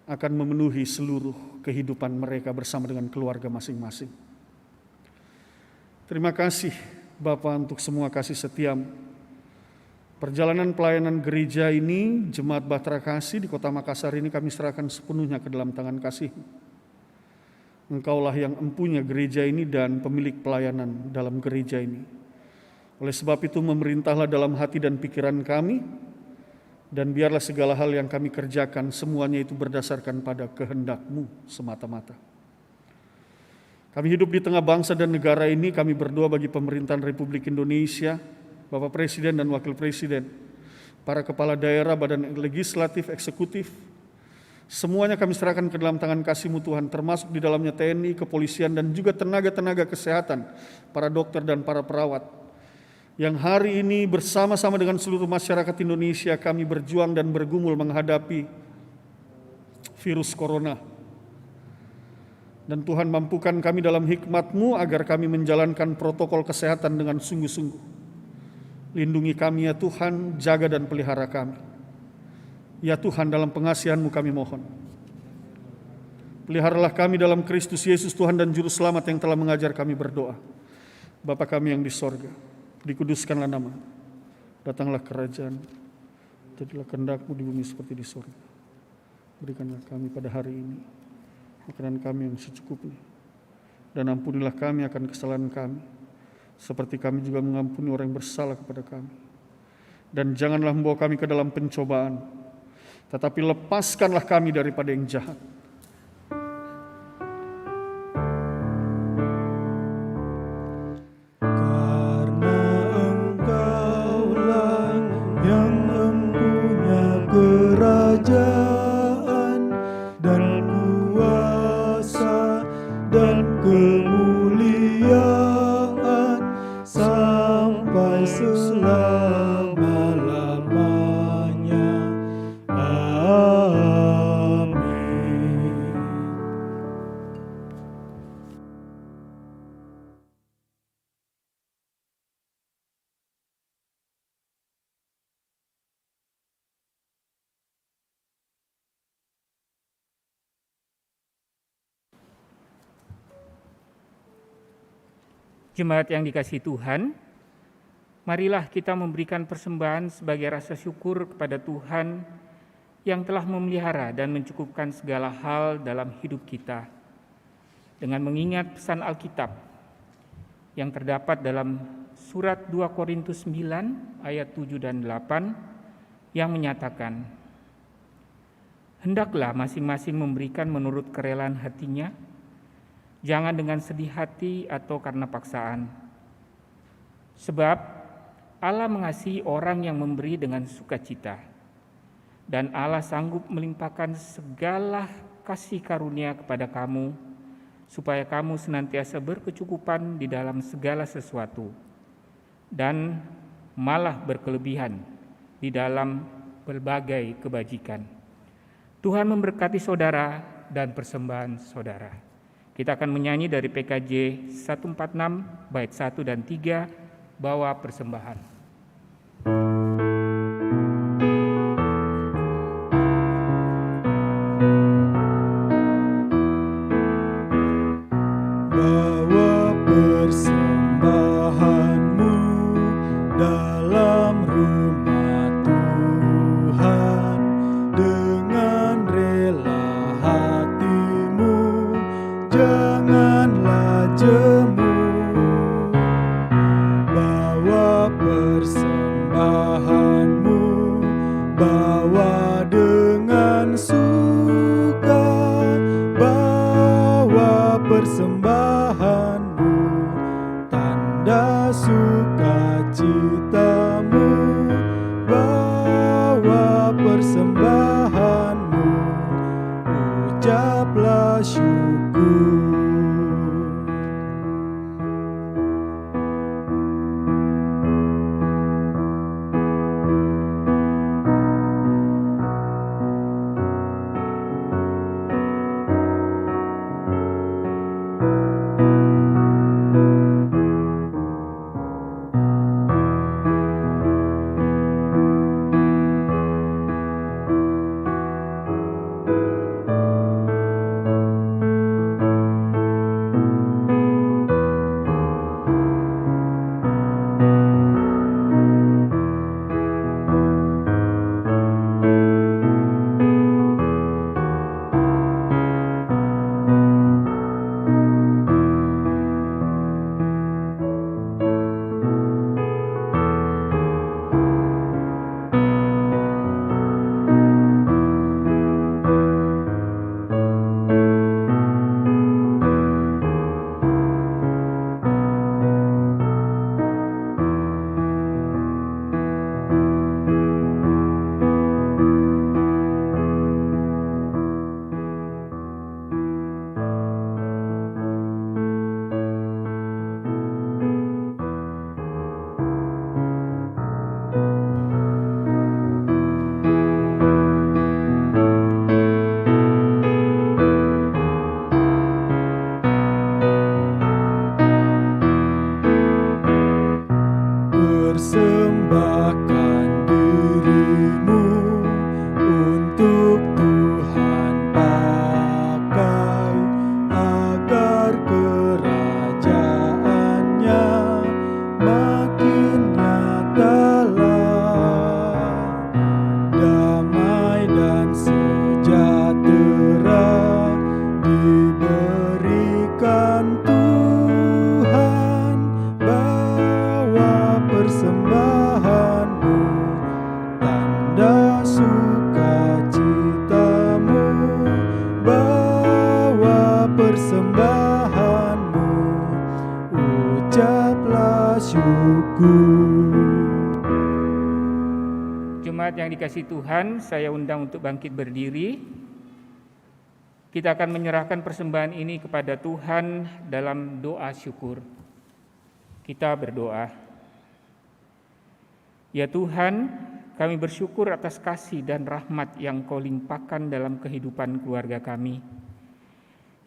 akan memenuhi seluruh kehidupan mereka bersama dengan keluarga masing-masing. Terima kasih Bapa untuk semua kasih setiamu. Perjalanan pelayanan gereja ini, Jemaat Bahtera Kasih di Kota Makassar ini kami serahkan sepenuhnya ke dalam tangan kasih-Mu. Engkaulah yang empunya gereja ini dan pemilik pelayanan dalam gereja ini. Oleh sebab itu memerintahlah dalam hati dan pikiran kami, dan biarlah segala hal yang kami kerjakan semuanya itu berdasarkan pada kehendak-Mu semata-mata. Kami hidup di tengah bangsa dan negara ini, kami berdoa bagi pemerintahan Republik Indonesia, Bapak Presiden dan Wakil Presiden, para kepala daerah, badan legislatif, eksekutif, semuanya kami serahkan ke dalam tangan kasih-Mu Tuhan, termasuk di dalamnya TNI, kepolisian, dan juga tenaga-tenaga kesehatan, para dokter dan para perawat, yang hari ini bersama-sama dengan seluruh masyarakat Indonesia kami berjuang dan bergumul menghadapi virus corona. Dan Tuhan mampukan kami dalam hikmat-Mu agar kami menjalankan protokol kesehatan dengan sungguh-sungguh. Lindungi kami ya Tuhan, jaga dan pelihara kami. Ya Tuhan, dalam pengasihan-Mu kami mohon. Peliharalah kami dalam Kristus Yesus Tuhan dan Juru Selamat yang telah mengajar kami berdoa. Bapa kami yang di sorga, dikuduskanlah nama. Datanglah kerajaan, jadilah kehendak-Mu di bumi seperti di sorga. Berikanlah kami pada hari ini makanan kami yang secukupnya. Dan ampunilah kami akan kesalahan kami, seperti kami juga mengampuni orang yang bersalah kepada kami. Dan janganlah membawa kami ke dalam pencobaan, tetapi lepaskanlah kami daripada yang jahat. Karena Engkaulah yang empunya kerajaan dan kuasa dan kemuliaan sampai selama-lamanya. Amin. Jemaat yang dikasihi Tuhan, marilah kita memberikan persembahan sebagai rasa syukur kepada Tuhan yang telah memelihara dan mencukupkan segala hal dalam hidup kita, dengan mengingat pesan Alkitab yang terdapat dalam surat 2 Korintus 9 ayat 7 dan 8 yang menyatakan, "Hendaklah masing-masing memberikan menurut kerelaan hatinya, jangan dengan sedih hati atau karena paksaan. Sebab Allah mengasihi orang yang memberi dengan sukacita, dan Allah sanggup melimpahkan segala kasih karunia kepada kamu, supaya kamu senantiasa berkecukupan di dalam segala sesuatu, dan malah berkelebihan di dalam berbagai kebajikan. Tuhan memberkati saudara dan persembahan saudara. Kita akan menyanyi dari PKJ 146 bait 1 dan 3, bawa persembahan. Bawa persembahanmu dalam rumah Tuhan dengan rela hatimu, janganlah jemu. Bawa persembahanmu, bawa dengan suka, bawa persembahanmu, tanda sukacitamu, bawa persembahanmu, ucaplah syukur. Persembahkan dirimu untuk Tuhan pakai, agar kerajaannya makin nyatalah. Damai dan sejahtera diberikan Tuhan, bawa persembahanmu, tanda sukacitamu, bawa persembahanmu, ucaplah syukur. Jemaat yang dikasihi Tuhan, saya undang untuk bangkit berdiri. Kita akan menyerahkan persembahan ini kepada Tuhan dalam doa syukur. Kita berdoa. Ya Tuhan, kami bersyukur atas kasih dan rahmat yang Kau limpahkan dalam kehidupan keluarga kami,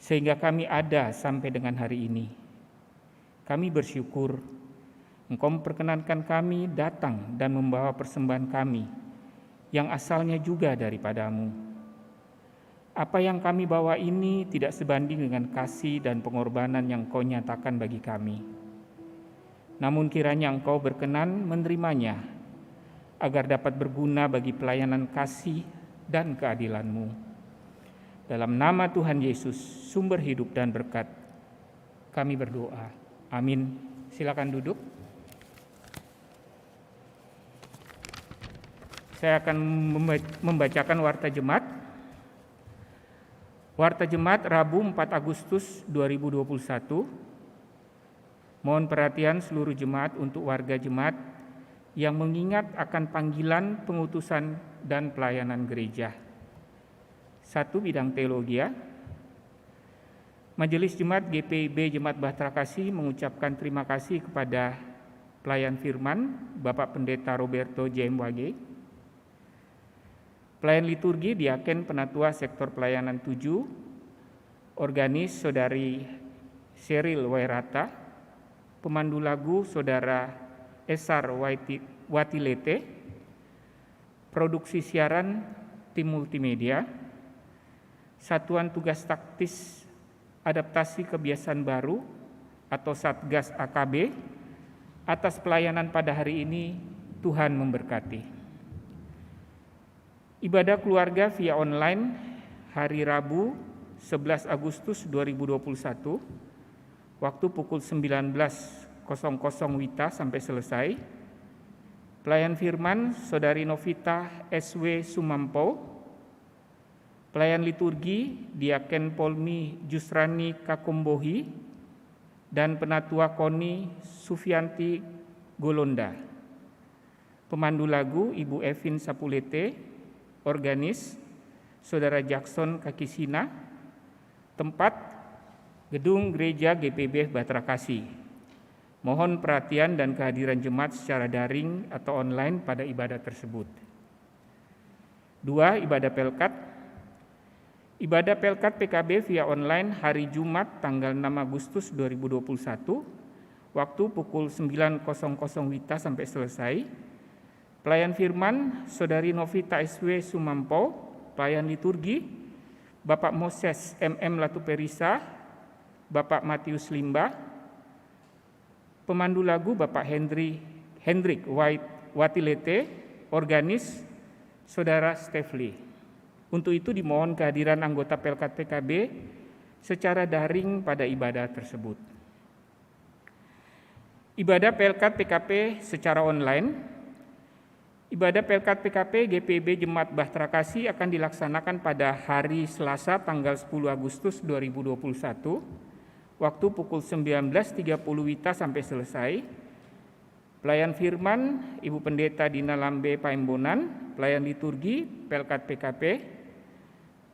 sehingga kami ada sampai dengan hari ini. Kami bersyukur Engkau memperkenankan kami datang dan membawa persembahan kami yang asalnya juga daripada-Mu. Apa yang kami bawa ini tidak sebanding dengan kasih dan pengorbanan yang Kau nyatakan bagi kami. Namun kiranya Engkau berkenan menerimanya, agar dapat berguna bagi pelayanan kasih dan keadilan-Mu. Dalam nama Tuhan Yesus, sumber hidup dan berkat, kami berdoa. Amin. Silakan duduk. Saya akan membacakan Warta Jemaat. Warta Jemaat Rabu 4 Agustus 2021. Mohon perhatian seluruh jemaat untuk warga jemaat yang mengingat akan panggilan pengutusan dan pelayanan gereja. 1 bidang teologia. Majelis Jemaat GPIB Jemaat Bahtera Kasih mengucapkan terima kasih kepada pelayan firman Bapak Pendeta Roberto JMWG, pelayan liturgi Diaken Penatua Sektor Pelayanan 7, organis Saudari Sheryl Wairata, pemandu lagu Saudara Esar Watilete, produksi siaran tim multimedia, Satuan Tugas Taktis Adaptasi Kebiasaan Baru atau Satgas AKB. Atas pelayanan pada hari ini, Tuhan memberkati. Ibadah keluarga via online hari Rabu 11 Agustus 2021, waktu pukul 19.00 WITA sampai selesai. Pelayan firman Saudari Novita SW Sumampo, pelayan liturgi Diaken Polmi Jusrani Kakombohi, dan Penatua Koni Sufianti Golonda. Pemandu lagu Ibu Evin Sapulete, organis Saudara Jackson Kakisina, tempat Gedung Gereja GPIB Bahtera Kasih. Mohon perhatian dan kehadiran jemaat secara daring atau online pada ibadah tersebut. 2. Ibadah Pelkat. Ibadah Pelkat PKB via online hari Jumat tanggal 6 Agustus 2021, waktu pukul 9.00 WITA sampai selesai. Pelayan firman Saudari Novita SW Sumampo, pelayan liturgi Bapak Moses MM Latuperisa, Bapak Matius Limba, pemandu lagu Bapak Hendrik Watilete, organis Saudara Stefli. Untuk itu dimohon kehadiran anggota Pelkat PKB secara daring pada ibadah tersebut. Ibadah Pelkat PKP secara online. Ibadah Pelkat PKP GPIB Jemaat Bahtera Kasih akan dilaksanakan pada hari Selasa tanggal 10 Agustus 2021, waktu pukul 19.30 WITA sampai selesai. Pelayan firman Ibu Pendeta Dina Lambe Paimbonan, pelayan liturgi Pelkat PKP,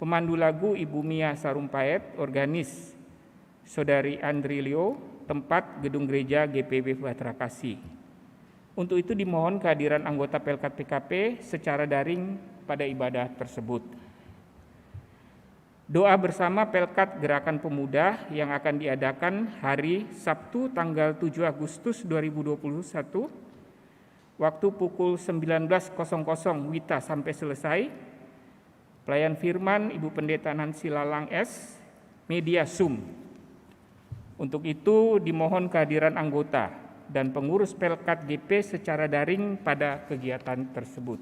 pemandu lagu Ibu Mia Sarumpait, organis Saudari Andri Leo, tempat Gedung Gereja GPIB Bahtera Kasih. Untuk itu dimohon kehadiran anggota Pelkat PKP secara daring pada ibadah tersebut. Doa bersama Pelkat Gerakan Pemuda yang akan diadakan hari Sabtu tanggal 7 Agustus 2021, waktu pukul 19.00 WITA sampai selesai. Pelayan firman Ibu Pendeta Nancy Lalang S, media Zoom. Untuk itu dimohon kehadiran anggota dan pengurus Pelkat GP secara daring pada kegiatan tersebut.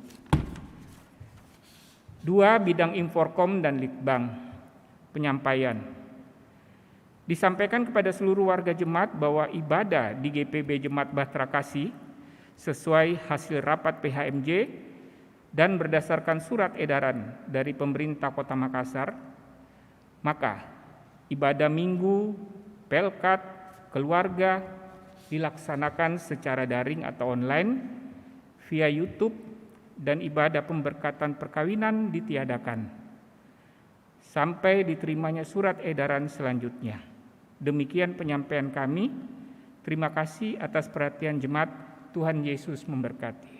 2. Bidang Inforkom dan Litbang. Penyampaian. Disampaikan kepada seluruh warga jemaat bahwa ibadah di GPIB Jemaat Bahtera Kasih sesuai hasil rapat PHMJ dan berdasarkan surat edaran dari pemerintah Kota Makassar, maka ibadah minggu, Pelkat, keluarga dilaksanakan secara daring atau online via YouTube, dan ibadah pemberkatan perkawinan ditiadakan sampai diterimanya surat edaran selanjutnya. Demikian penyampaian kami. Terima kasih atas perhatian jemaat. Tuhan Yesus memberkati.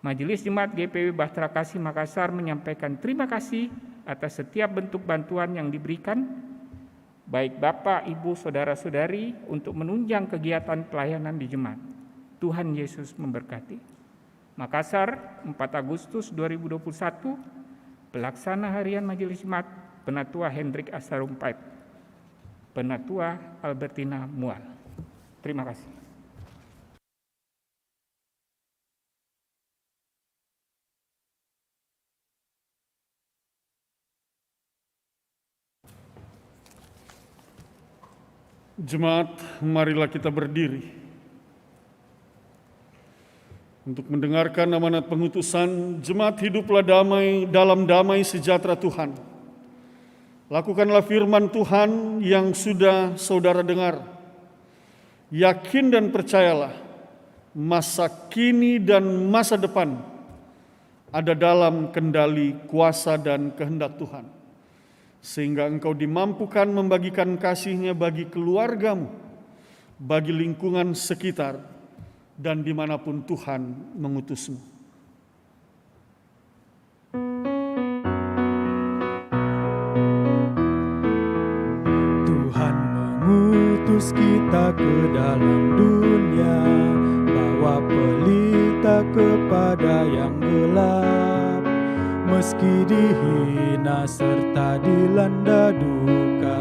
Majelis Jemaat GPIB Bahtera Kasih Makassar menyampaikan terima kasih atas setiap bentuk bantuan yang diberikan, baik Bapak, Ibu, Saudara-saudari, untuk menunjang kegiatan pelayanan di jemaat. Tuhan Yesus memberkati. Makassar, 4 Agustus 2021, Pelaksana Harian Majelis Jemaat, Penatua Hendrik Asarumpait, Penatua Albertina Mual. Terima kasih. Jemaat, marilah kita berdiri untuk mendengarkan amanat pengutusan Jemaat Hiduplah Damai dalam Damai Sejahtera Tuhan. Lakukanlah firman Tuhan yang sudah saudara dengar. Yakin dan percayalah, masa kini dan masa depan ada dalam kendali, kuasa, dan kehendak Tuhan. Sehingga engkau dimampukan membagikan kasih-Nya bagi keluargamu, bagi lingkungan sekitar, dan dimanapun Tuhan mengutusmu. Tuhan mengutus kita ke dalam dunia, bawa pelita kepada yang gelap. Meski dihina serta dilanda duka,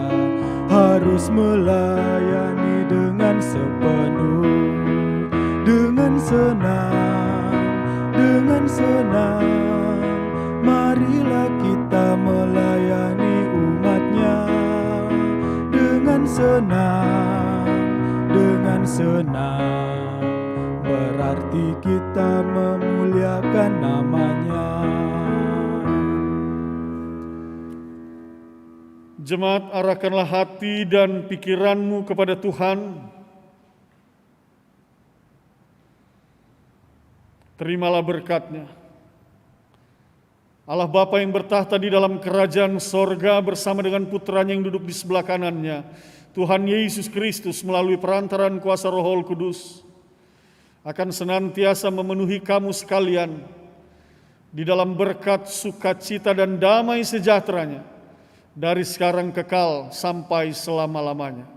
harus melayani dengan sepenuh, dengan senang, marilah kita melayani umat-Nya. Dengan senang, berarti kita memuliakan nama-Nya. Jemaat, arahkanlah hati dan pikiranmu kepada Tuhan. Terimalah berkat-Nya. Allah Bapa yang bertahta di dalam kerajaan sorga bersama dengan Putranya yang duduk di sebelah kanannya, Tuhan Yesus Kristus melalui perantaran kuasa Roh Kudus, akan senantiasa memenuhi kamu sekalian di dalam berkat, sukacita, dan damai sejahtera-Nya, dari sekarang kekal sampai selama-lamanya.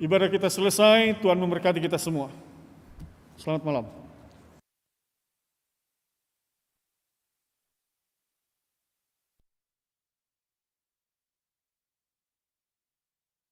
Ibadah kita selesai, Tuhan memberkati kita semua. Selamat malam.